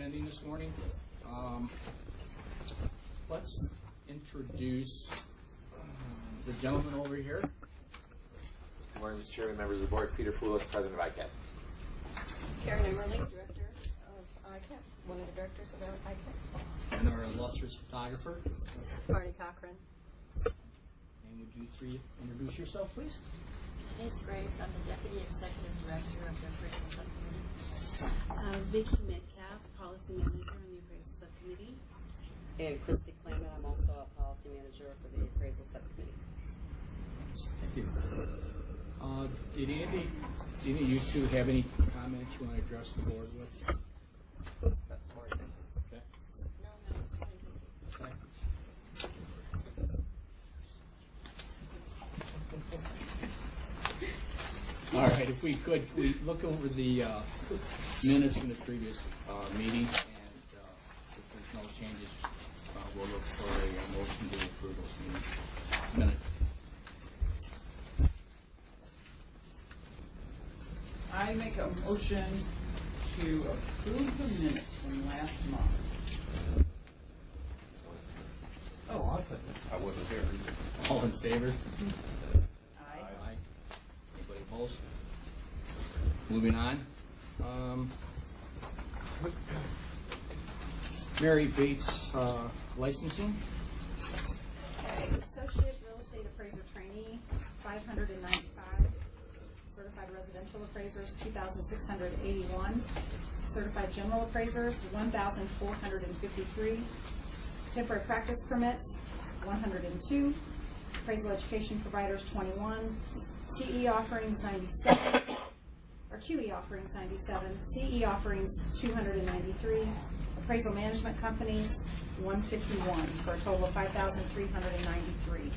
attending this morning. Let's introduce the gentleman over here. Good morning, Mr. Chairman, members of the board. Peter Foulis, President of ICAP. Karen Emerling, Director of ICAP, one of the directors of ICAP. And our illustrious photographer. Marty Cochran. And would you three introduce yourself, please? Denise Graves, I'm the Deputy Executive Director of the Appraisal Subcommittee. Vicki Metcalf, Policy Manager in the Appraisal Subcommittee. And Christy Clement, I'm also a Policy Manager for the Appraisal Subcommittee. Thank you. Did any of you two have any comments you want to address the board with? That's smart. Okay. No, it's fine. Okay. All right, if we could, we look over the minutes from the previous meeting, and if there's no changes, we'll look for a motion to approve those minutes. I make a motion to approve the minutes from last month. Oh, awesome. I wasn't here. All in favor? Aye. Anybody opposed? Moving on. Mary Bates, licensing. Okay, Associate Real Estate Appraiser Trainee, 595. Certified Residential Appraisers, 2,681. Certified General Appraisers, 1,453. Temporary Practice Permits, 102. Appraisal Education Providers, 21. CE Offerings, 97. Or QE Offerings, 97. CE Offerings, 293. Appraisal Management Companies, 151, for a total of 5,393.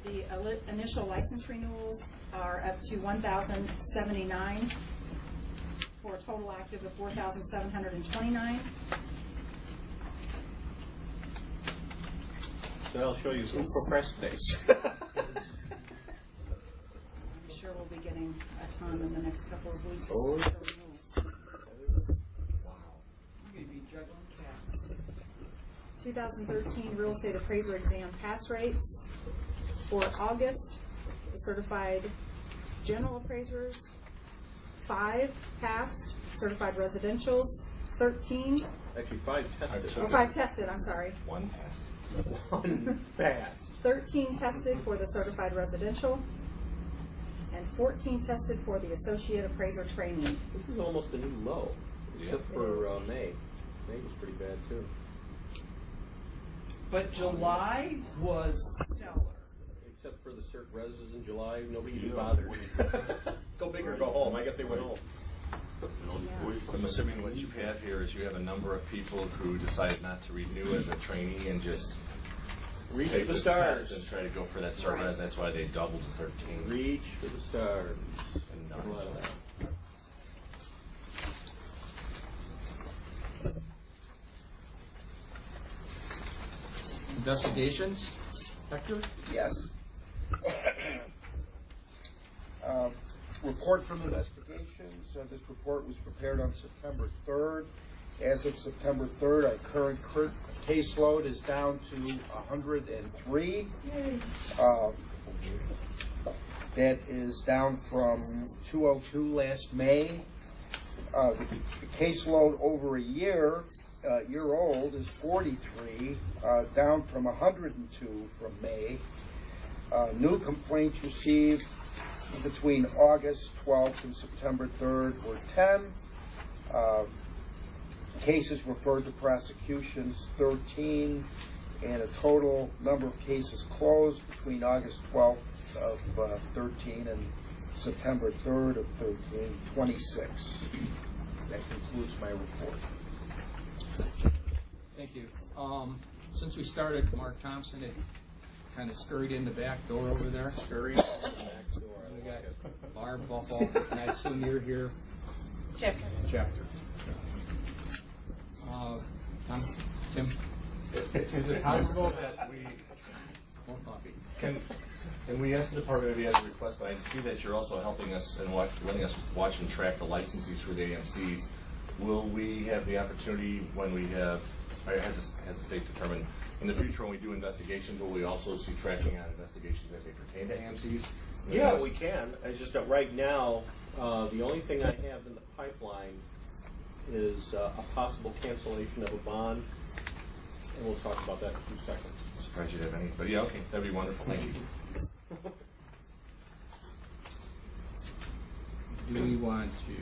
The initial license renewals are up to 1,079 for a total active of 4,729. So I'll show you who procrastinates. I'm sure we'll be getting a ton in the next couple of weeks. Oh. for renewals. Wow. I'm going to be juggling cats. 2013 Real Estate Appraiser Exam pass rates. For August, the certified general appraisers, 5 passed. Certified residentials, 13. Actually, 5 tested. Or 5 tested, I'm sorry. 1 passed. 1 passed. 13 tested for the certified residential, and 14 tested for the associate appraiser trainee. This is almost a new low, except for May. May was pretty bad, too. But July was stellar. Except for the cert reses in July, nobody even bothered. Go big or go home. I guess they went home. I'm assuming what you have here is you have a number of people who decided not to renew as a trainee and just Reach take for the the stars. test and try to go for that cert res. That's why they doubled to 13. Reach for the stars. And none of that. Investigations. Hector? Yes. Report from investigations. This report was prepared on September 3rd. As of September 3rd, our current caseload is down to 103. That is down from 202 last May. The caseload over a year old is 43, down from 102 from May. New complaints received between August 12th and September 3rd were 10. Cases referred to prosecutions, 13, and a total number of cases closed between August 12th of 13 and September 3rd of 13, 26. That concludes my report. Thank you. Since we started, Mark Thompson had kind of scurried in the back door over there. Scurry. Back door. We got Barb Buffalo, and I assume you're here. Chapter. Tim? Is it possible that we More coffee. And we asked the department if he has a request, but I see that you're also helping us and letting us watch and track the licensees for the AMCs. Will we have the opportunity when we have, has the state determined, in the future when we do investigations, will we also see tracking on investigations as they pertain to AMCs? Yeah, we can. It's just that right now, the only thing I have in the pipeline is a possible cancellation of a bond, and we'll talk about that in 2 seconds. I'm surprised you have any, but yeah, okay, that'd be wonderful. Thank you. Do we want to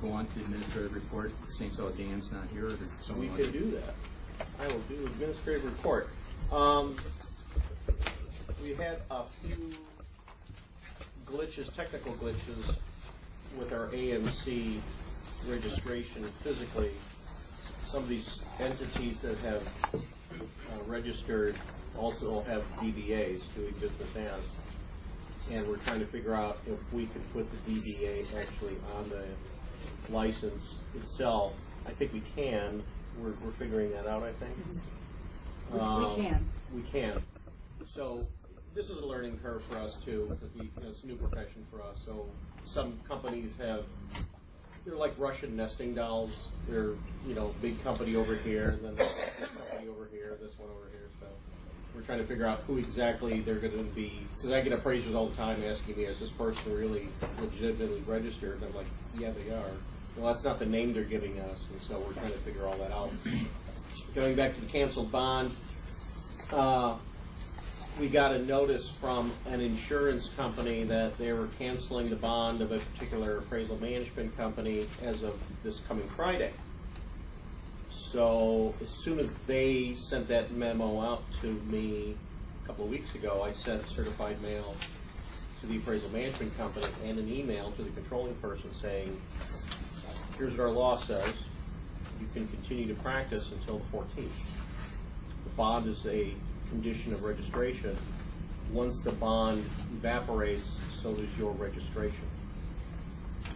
go on to the administrative report? Seems so Dan's not here, or So we someone can do that. I will do administrative report. We had a few glitches, technical glitches, with our AMC registration physically. Some of these entities that have registered also have DBAs, doing business as, and we're trying to figure out if we could put the DBA actually on the license itself. I think we can. We're figuring that out, I think. We can. We can. So this is a learning curve for us too, because it's a new profession for us. So some companies they're like Russian nesting dolls. They're, big company over here, and then this company over here, this one over here. So we're trying to figure out who exactly they're going to be. Because I get appraisers all the time asking me, is this person really legitimately registered? And I'm like, yeah, they are. Well, that's not the name they're giving us, and so we're trying to figure all that out. Going back to the canceled bond, we got a notice from an insurance company that they were canceling the bond of a particular appraisal management company as of this coming Friday. So as soon as they sent that memo out to me a couple of weeks ago, I sent certified mail to the appraisal management company and an email to the controlling person saying, here's what our law says. You can continue to practice until the 14th. The bond is a condition of registration. Once the bond evaporates, so does your registration.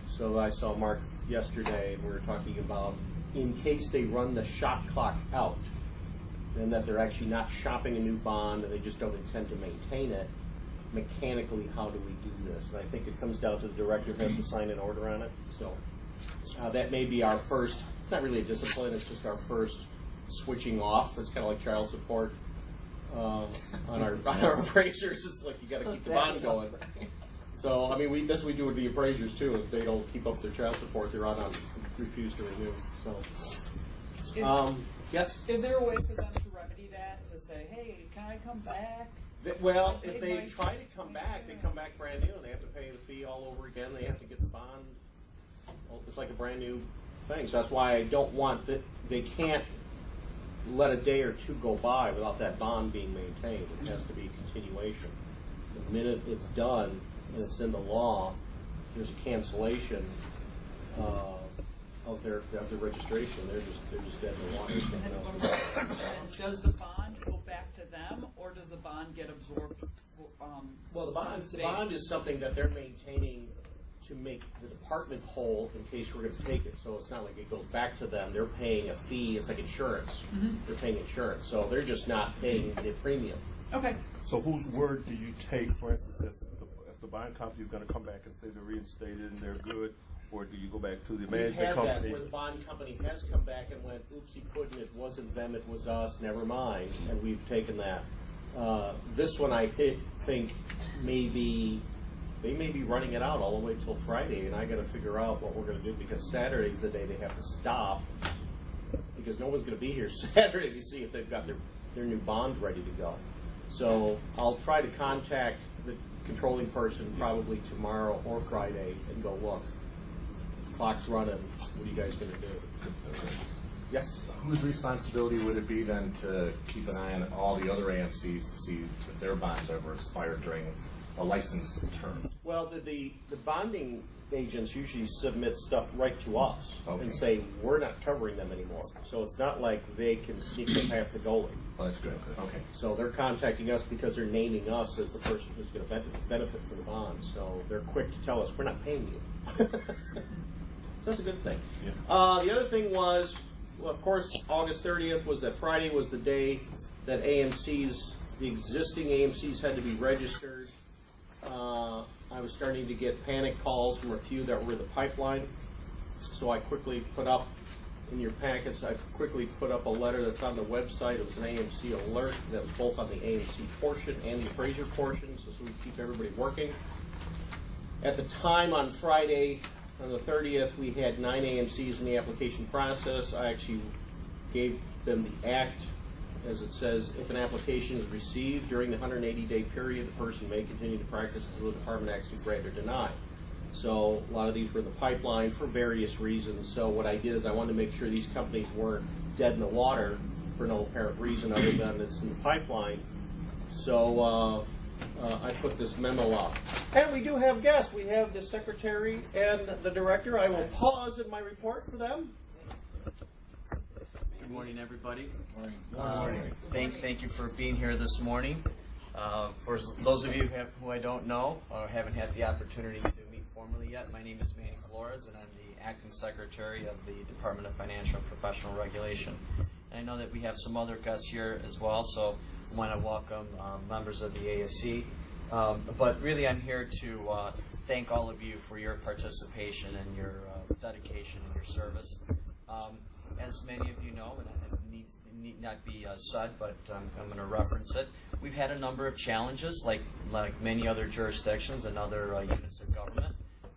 So I saw Mark yesterday, and we were talking about in case they run the shot clock out, and that they're actually not shopping a new bond and they just don't intend to maintain it, mechanically, how do we do this? And I think it comes down to the director has to sign an order on it. So that may be our first, it's not really a discipline, it's just our first switching off. It's kind of like child support on our appraisers. It's like you got to keep the bond going. So, I mean, this we do with the appraisers too. If they don't keep up their child support, they're on refuse to renew. So, yes? Is there a way for them to remedy that, to say, hey, can I come back? Well, if they try to come back, they come back brand new, and they have to pay the fee all over again. They have to get the bond. Well, it's like a brand new thing. So that's why I don't want that. They can't let a day or two go by without that bond being maintained. It has to be a continuation. The minute it's done and it's in the law, there's a cancellation of their registration. They're just dead in the water. And does the bond go back to them, or does the bond get absorbed? Well, the bond is something that they're maintaining to make the department whole in case we're going to take it. So it's not like it goes back to them. They're paying a fee. It's like insurance. They're paying insurance. So they're just not paying the premium. Okay. So whose word do you take, for instance, if the bond company is going to come back and say they're reinstated and they're good, or do you go back to the We've management had company? that where the bond company has come back and went, oopsie pudding, it wasn't them, it was us, never mind, and we've taken that. This one I think maybe they may be running it out all the way till Friday, and I got to figure out what we're going to do, because Saturday's the day they have to stop, because no one's going to be here Saturday to see if they've got their new bond ready to go. So I'll try to contact the controlling person probably tomorrow or Friday and go, look, clock's running, what are you guys going to do? Yes? Whose responsibility would it be then to keep an eye on all the other AMCs to see if their bonds ever expired during a licensed term? Well, the bonding agents usually submit stuff right to us and say, we're not covering them anymore. So it's not like they can sneak them past the goalie. Well, that's good. Okay. So they're contacting us because they're naming us as the person who's going to benefit from the bond. So they're quick to tell us, we're not paying you. That's a good thing. Yeah. The other thing was, well, of course, August 30th was that Friday was the day that AMC's the existing AMCs had to be registered. I was starting to get panic calls from a few that were in the pipeline. So I quickly put up, in your packets, I quickly put up a letter that's on the website. It was an AMC alert that was both on the AMC portion and the appraiser portion, so we keep everybody working. At the time on Friday, on the 30th, we had 9 AMCs in the application process. I actually gave them the act, as it says, if an application is received during the 180-day period, the person may continue to practice until the department acts to grant or deny. So a lot of these were in the pipeline for various reasons. So what I did is I wanted to make sure these companies weren't dead in the water for no apparent reason other than it's in the pipeline. So I put this memo out. And we do have guests. We have the secretary and the director. I will pause in my report for them. Good morning, everybody. Morning. Thank you for being here this morning. For those of you who I don't know or haven't had the opportunity to meet formally yet, my name is Manny Flores, and I'm the acting secretary of the Department of Financial and Professional Regulation. And I know that we have some other guests here as well, so I want to welcome members of the ASC. But really, I'm here to thank all of you for your participation and your dedication and your service. As many of you know, and it need not be said, but I'm going to reference it. We've had a number of challenges, like many other jurisdictions and other units of government.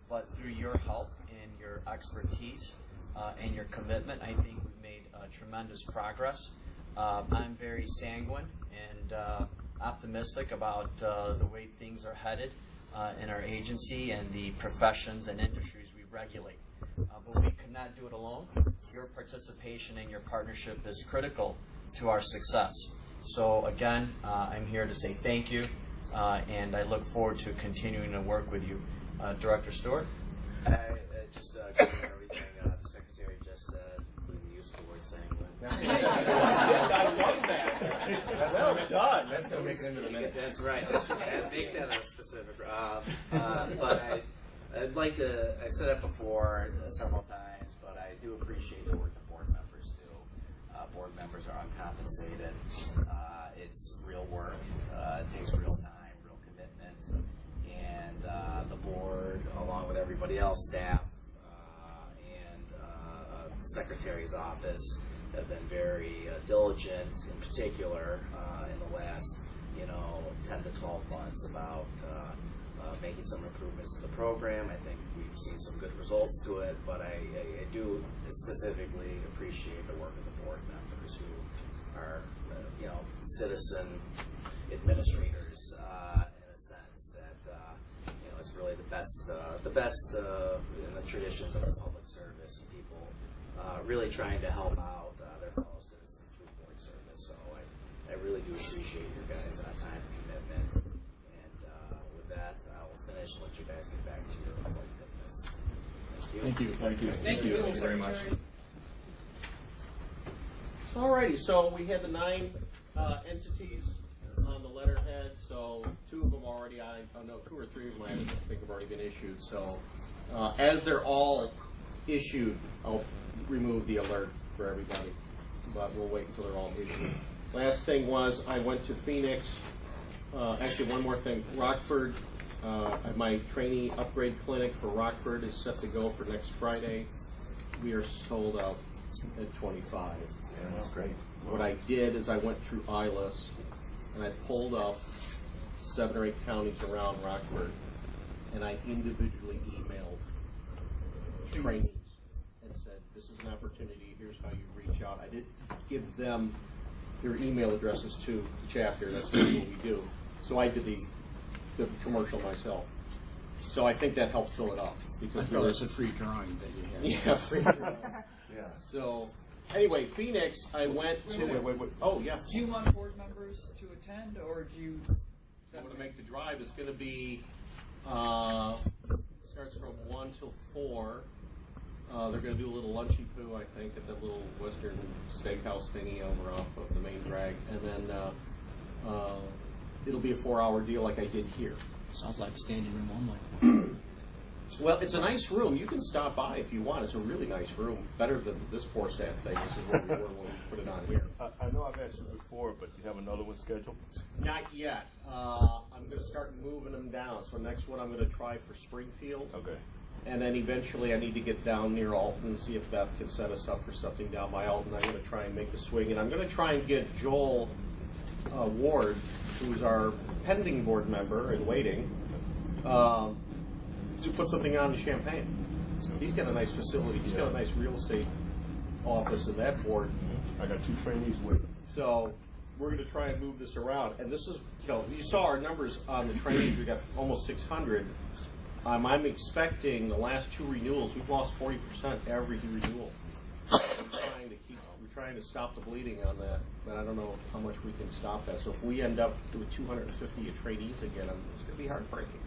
But through your help and your expertise and your commitment, I think we've made tremendous progress. I'm very sanguine and optimistic about the way things are headed in our agency and the professions and industries we regulate. But we could not do it alone. Your participation and your partnership is critical to our success. So again, I'm here to say thank you, and I look forward to continuing to work with you. Director Stewart? I just covered everything the Secretary just said, including the use of the word sanguine. I love that. Well done. That's going to make it into the minute. That's right. I think that is specific. But I'd like to, I've said it before several times, but I do appreciate the work the board members do. Board members are uncompensated. It's real work. It takes real time, real commitment. And the board, along with everybody else, staff, and the Secretary's office have been very diligent, in particular, in the last 10 to 12 months about making some improvements to the program. I think we've seen some good results to it, but I do specifically appreciate the work of the board members who are, citizen administrators in a sense that it's really the best in the traditions of the public service and people really trying to help out their fellow citizens through board service. So I really do appreciate your guys' time and commitment. With that, I will finish and let you guys get back to your public business. Thank you. Thank you. Thank you, Thank you very much. Alrighty, so we had the 9 entities on the letterhead, so 2 of them already, 2 or 3 of them I think have already been issued. So as they're all issued, I'll remove the alert for everybody, but we'll wait until they're all issued. Last thing was I went to Phoenix. Actually, one more thing. Rockford, my trainee upgrade clinic for Rockford is set to go for next Friday. We are sold out at 25. Yeah, that's great. What I did is I went through ILS and I pulled up 7 or 8 counties around Rockford, and I individually emailed trainees and said, this is an opportunity, here's how you reach out. I did give them their email addresses to the chapter. That's what we do. So I did the commercial myself. So I think that helped fill it up. Because There was a free drawing that you had. yeah, free drawing. Yeah. So anyway, Phoenix, I went to. Wait. Oh yeah. Do you want board members to attend, or do you? I'm going to make the drive. It's going to be starts from 1 till 4. They're going to do a little lunchy poo, I think, at the little Western Steakhouse thingy over off of the main drag, and then it'll be a 4-hour deal like I did here. Sounds like standing room only. Well, it's a nice room. You can stop by if you want. It's a really nice room. Better than this poor sad thing. This is where we were when we put it on here. I know I've asked you before, but you have another one scheduled? Not yet. I'm going to start moving them down. So next one I'm going to try for Springfield. Okay. And then eventually I need to get down near Alton and see if Beth can set us up for something down by Alton. I'm going to try and make the swing. And I'm going to try and get Joel Ward, who's our pending board member in waiting, to put something on in Champaign. He's got a nice facility. He's got a nice real estate office in that board. I got 2 trainees waiting. So we're going to try and move this around. And this is, you saw our numbers on the trainees. We got almost 600. I'm expecting the last 2 renewals, we've lost 40% every renewal. We're trying to stop the bleeding on that, but I don't know how much we can stop that. So if we end up with 250 trainees again, it's going to be heartbreaking.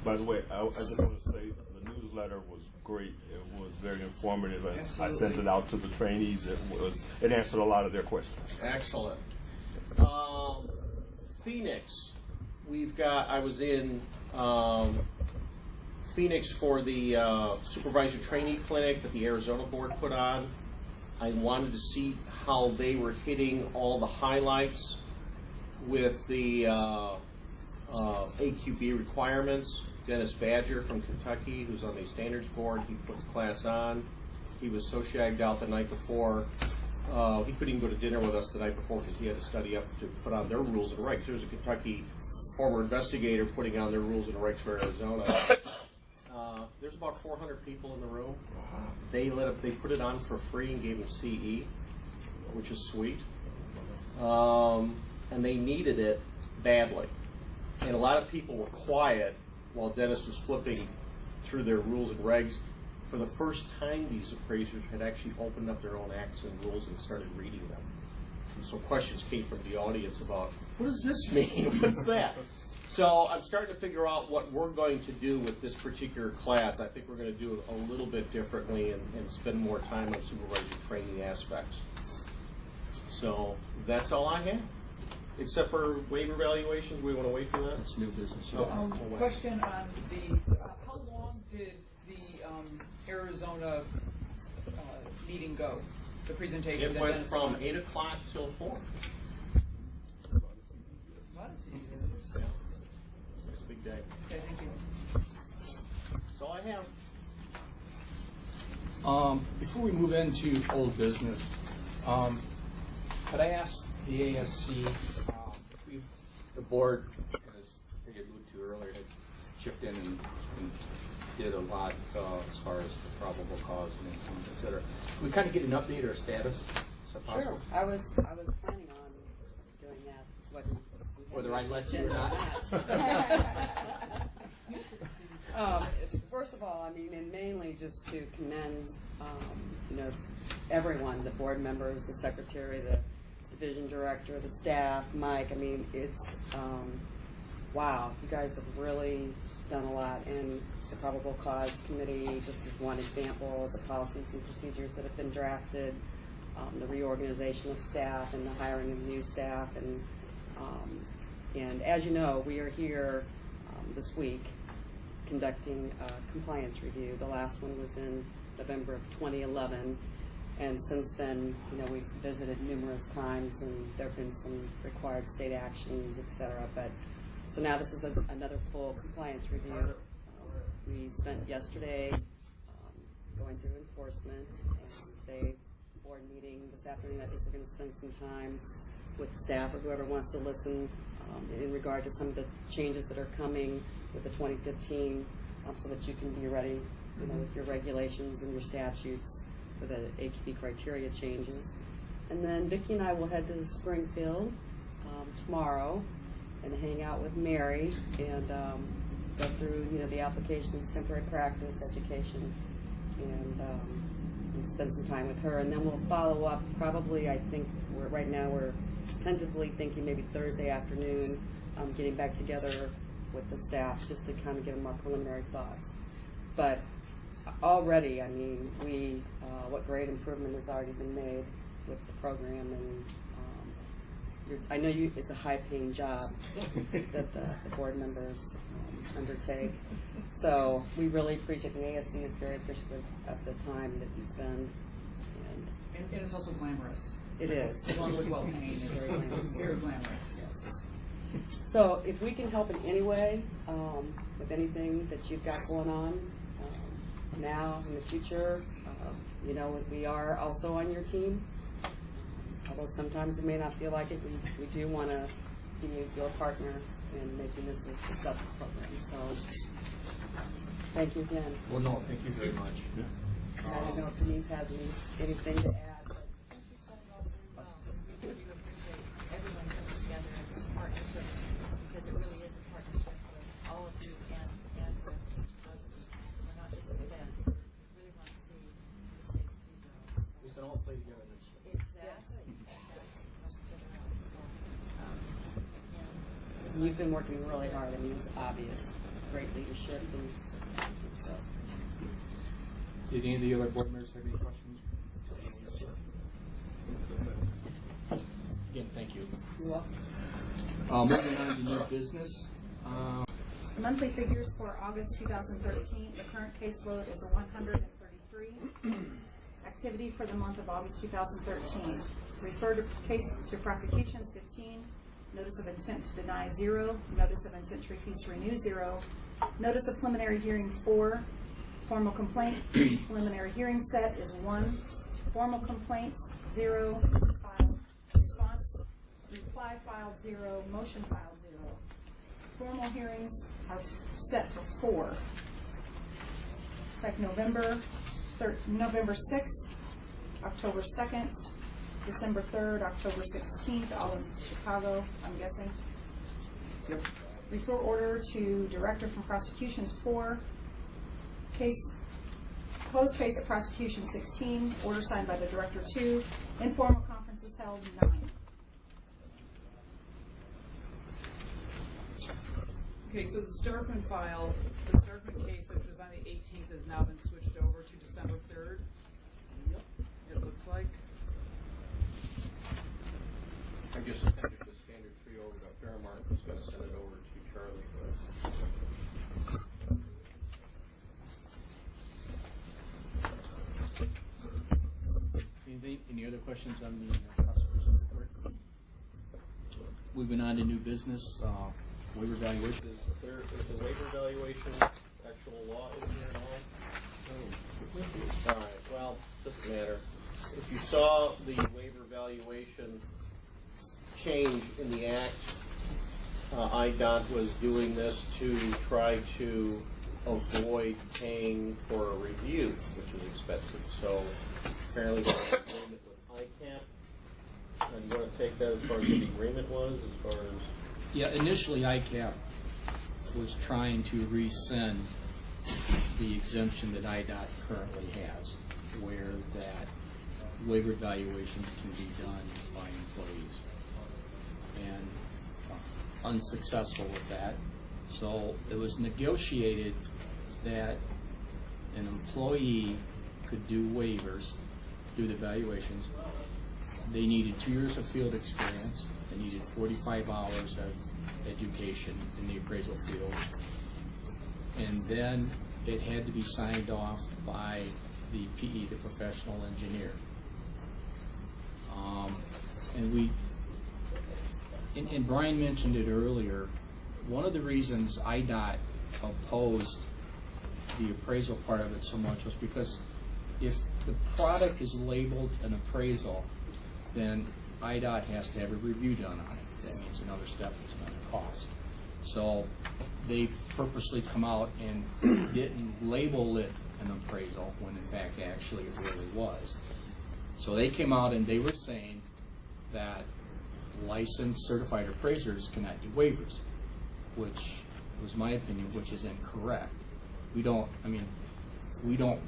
By the way, I just want to say the newsletter was great. It was very informative. I sent it out to the trainees. It answered a lot of their questions. Excellent. Phoenix, I was in Phoenix for the supervisor trainee clinic that the Arizona board put on. I wanted to see how they were hitting all the highlights with the AQB requirements. Dennis Badger from Kentucky, who's on the standards board, he put the class on. He was so shagged out the night before. He couldn't even go to dinner with us the night before because he had to study up to put on their rules and regs. There was a Kentucky former investigator putting on their rules and regs for Arizona. There's about 400 people in the room. They put it on for free and gave them CE, which is sweet. And they needed it badly. And a lot of people were quiet while Dennis was flipping through their rules and regs. For the first time, these appraisers had actually opened up their own acts and rules and started reading them. And so questions came from the audience about, what does this mean? What's that? So I'm starting to figure out what we're going to do with this particular class. I think we're going to do it a little bit differently and spend more time on supervisor training aspects. So that's all I have. Except for waiver evaluations, we want to wait for that? It's new business. Question on the, how long did the Arizona meeting go? The presentation? It went from 8 o'clock till 4. Yeah. It's a big day. Okay, thank you. That's all I have. Before we move into old business, could I ask the ASC, the board, as I alluded to earlier, had chipped in and did a lot as far as the probable cause and influence, et cetera. Can we kind of get an update or a status? Is that possible? Sure. I was planning on doing that. Whether I let you or not? First of all, I mean, and mainly just to commend, everyone, the board members, the secretary, the division director, the staff, Mike. I mean, it's, wow, you guys have really done a lot. And the probable cause committee, just as one example, the policies and procedures that have been drafted, the reorganization of staff and the hiring of new staff. And as you know, we are here this week conducting a compliance review. The last one was in November of 2011. And since then, we've visited numerous times, and there have been some required state actions, et cetera. But so now this is another full compliance review. We spent yesterday going through enforcement, and today board meeting this afternoon. I think we're going to spend some time with staff or whoever wants to listen in regard to some of the changes that are coming with the 2015, so that you can be ready, with your regulations and your statutes for the AQB criteria changes. And then Vicki and I will head to Springfield tomorrow and hang out with Mary and go through the applications, temporary practice, education, and spend some time with her. And then we'll follow up probably, I think right now we're tentatively thinking maybe Thursday afternoon, getting back together with the staff just to kind of give them our preliminary thoughts. But already, I mean, what great improvement has already been made with the program, and I know it's a high-paying job that the board members undertake. So we really appreciate, the ASC is very appreciative of the time that you spend. And it's also glamorous. It is. Along with well-paying, it's Very glamorous. very glamorous. Yes. So if we can help in any way, with anything that you've got going on now in the future, you know, we are also on your team. Although sometimes it may not feel like it, we do want to be your partner in making this a successful program. So thank you again. Well, no, thank you very much. I don't know if Denise has anything to add. But I think you said it all very well. We do appreciate everyone coming together in this partnership, because it really is a partnership with all of you and with us. We're not just an event. We really want to see the states do well. We can all play together this year. Exactly. You've been working really hard. I mean, it's obvious. Great leadership. And so. Did any of the other board members have any questions? Again, thank you. You're welcome. Moving on to new business. Monthly figures for August 2013. The current caseload is 133. Activity for the month of August 2013. Refer to prosecutions 15. Notice of intent to deny 0. Notice of intent to refuse to renew 0. Notice of preliminary hearing 4. Formal complaint preliminary hearing set is 1. Formal complaints 0. Filed response reply filed 0. Motion filed 0. Formal hearings are set for 4. It's like November 6th, October 2nd, December 3rd, October 16th, all in Chicago, I'm guessing. Yep. Refer order to Director from Prosecutions 4. Closed case at Prosecution 16. Order signed by the Director 2. Informal conferences held 9. Okay, so the Starkman file, the Starkman case, which was on the 18th, has now been switched over to December 3rd. Yep. It looks like. I just handed the standard 3 over to Fairmark, who's going to send it over to Charlie. Any other questions on the prosecution report? Moving on to new business, waiver evaluation. Is the waiver evaluation actual law in here at all? All right, well, doesn't matter. If you saw the waiver evaluation change in the act, IDOT was doing this to try to avoid paying for a review, which is expensive. So apparently there's an agreement with ICAP. And you want to take that as far as what the agreement was, as far as? Yeah, initially ICAP was trying to rescind the exemption that IDOT currently has, where that waiver evaluations can be done by employees. And unsuccessful with that. So it was negotiated that an employee could do waivers, do the evaluations. They needed 2 years of field experience. They needed 45 hours of education in the appraisal field. And then it had to be signed off by the PE, the professional engineer. And Brian mentioned it earlier, one of the reasons IDOT opposed the appraisal part of it so much was because if the product is labeled an appraisal, then IDOT has to have a review done on it. That means another step that's going to cost. So they purposely come out and didn't label it an appraisal when in fact actually it really was. So they came out and they were saying that licensed certified appraisers cannot do waivers, which was my opinion, which is incorrect. We don't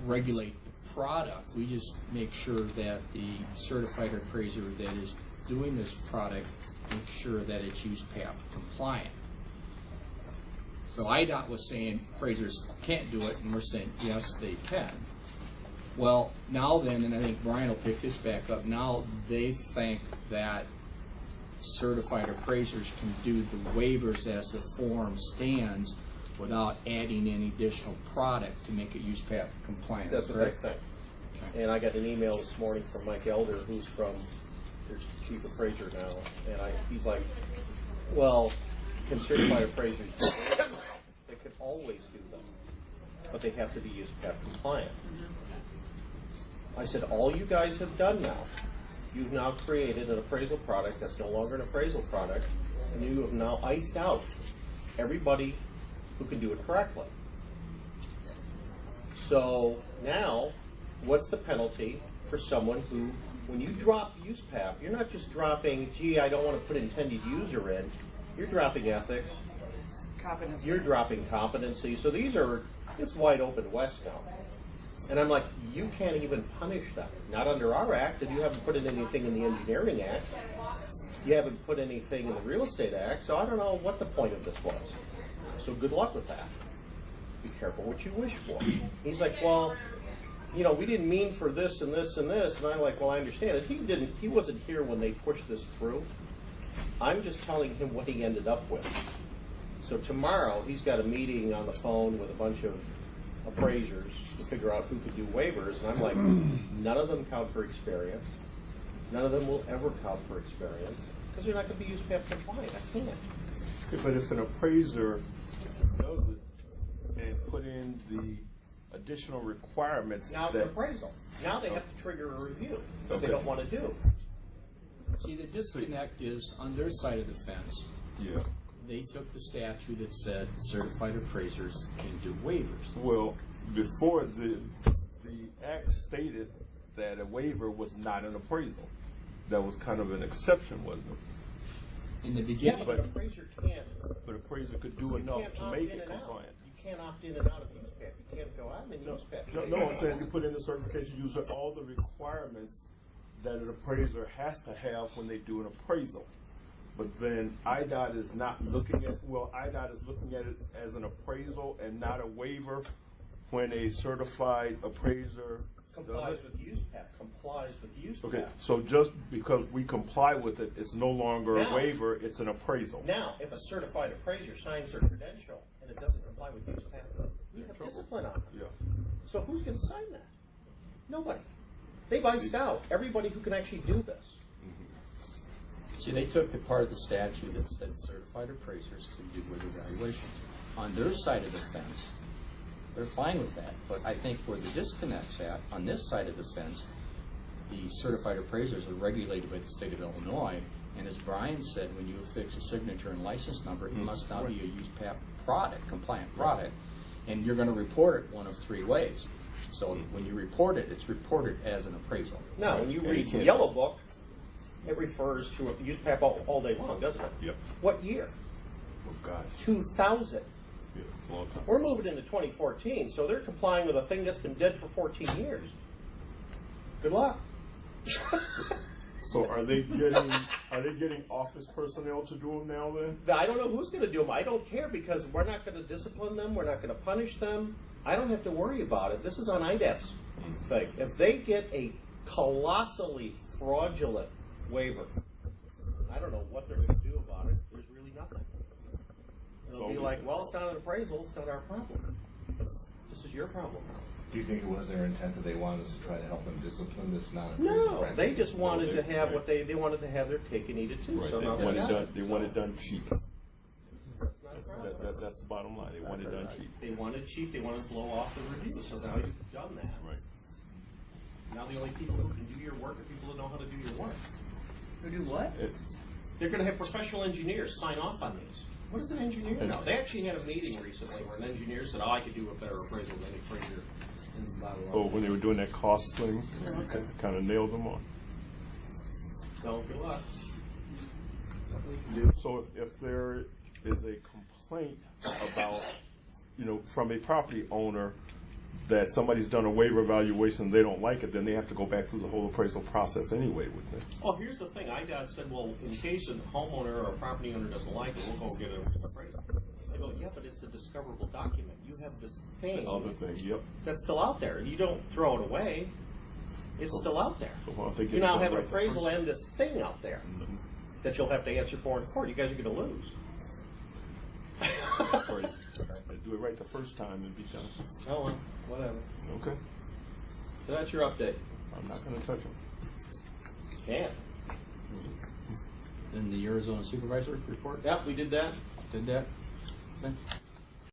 regulate the product. We just make sure that the certified appraiser that is doing this product makes sure that it's USPAP compliant. So IDOT was saying appraisers can't do it, and we're saying yes, they can. Well, now then, and I think Brian will pick this back up, now they think that certified appraisers can do the waivers as the form stands without adding any additional product to make it use PAP compliant. That's what they correct? think. And I got an email this morning from Mike Elder, who's from their chief appraiser now, and he's like, well, can certified appraisers do that? They could always do them, but they have to be USPAP compliant. I said, all you guys have done now, you've now created an appraisal product that's no longer an appraisal product, and you have now iced out everybody who can do it correctly. So now, what's the penalty for someone who, when you drop USPAP, you're not just dropping, gee, I don't want to put intended user in, you're dropping ethics, Competency. you're dropping competency. So these are, it's wide open west now. And I'm like, you can't even punish them. Not under our act, and you haven't put in anything in the engineering act. You haven't put anything in the real estate act, so I don't know what the point of this was. So good luck with that. Be careful what you wish for. He's like, well, you know, we didn't mean for this and this and this. And I'm like, well, I understand it. He wasn't here when they pushed this through. I'm just telling him what he ended up with. So tomorrow, he's got a meeting on the phone with a bunch of appraisers to figure out who could do waivers. And I'm like, none of them count for experience. None of them will ever count for experience because they're not going to be USPAP compliant. I can't. But if an appraiser does it and put in the additional requirements Now it's an appraisal. Now they have to trigger a review if they don't want to do. See, the disconnect is on their side of the fence. Yeah. They took the statute that said certified appraisers can do waivers. Well, before the act stated that a waiver was not an appraisal. That was kind of an exception, wasn't it? In the Yeah, beginning, but an appraiser can't. But appraiser could do You enough can't to opt make in it and out. compliant. You can't opt in and out of USPAP. You can't go, I'm in USPAP. No, I'm saying you put in the certification, use all the requirements that an appraiser has to have when they do an appraisal. But then IDOT is not looking at, IDOT is looking at it as an appraisal and not a waiver when a certified appraiser Complies does it. with USPAP. Complies with USPAP. Okay, so just because we comply with it, it's no longer a Now- waiver, it's an appraisal. Now, if a certified appraiser signs their credential and it doesn't comply with USPAP, you have discipline on them. Yeah. So who's going to sign that? Nobody. They've iced out everybody who can actually do this. see, they took the part of the statute that said certified appraisers can do waiver evaluations. On their side of the fence, they're fine with that. But I think where the disconnect's at, on this side of the fence, the certified appraisers are regulated by the state of Illinois. And as Brian said, when you affix a signature and license number, it must not be a USPAP product, compliant product. And you're going to report it one of three ways. So when you report it, it's reported as an appraisal. Now, when you Yeah, read you the can't- Yellow Book, it refers to USPAP all day long, doesn't it? Yep. What year? Oh, gosh. 2000. Yeah, it's a long time. We're moving into 2014, so they're complying with a thing that's been dead for 14 years. Good luck. So are they getting office personnel to do them now then? I don't know who's going to do them. I don't care because we're not going to discipline them. We're not going to punish them. I don't have to worry about it. This is on IDAT's thing. If they get a colossally fraudulent waiver, I don't know what they're going to do about it. There's really nothing. It'll be like, well, it's not an appraisal. It's not our problem. This is your problem. Do you think it was their intent that they wanted us to try to help them discipline this non? No, they just wanted to have what they wanted to have their cake and eat it too. Right, So they now want they it got done, it. they want it done cheap. That's not a problem. That's the bottom line, they want it done cheap. They want it cheap. They want to blow off the review. So now you've done that. Right. Now the only people who can do your work are people that know how to do your work. Who do what? They're going to have professional engineers sign off on these. What is an engineer now? They actually had a meeting recently where an engineer said, "Oh, I could do a better appraisal than any appraiser." And blah, blah, blah. Oh, when they were doing that cost thing, kind of nailed them on. So good luck. So if there is a complaint about, from a property owner that somebody's done a waiver evaluation, they don't like it, then they have to go back through the whole appraisal process anyway, wouldn't they? Well, here's the thing. IDOT said, well, in case a homeowner or a property owner doesn't like it, we'll go get an appraisal. I go, yeah, but it's a discoverable document. You have this thing The other thing, yep. that's still out there, and you don't throw it away. It's still out there. So why don't they get You now it have an right the appraisal first- and this thing out there. that you'll have to answer for in court. You guys are going to lose. Sorry. Do it right the first time and be done. Oh, well, whatever. Okay? So that's your update. I'm not gonna touch them. Can't. Then the Arizona Supervisor report, Yep, we did that. did that. Okay.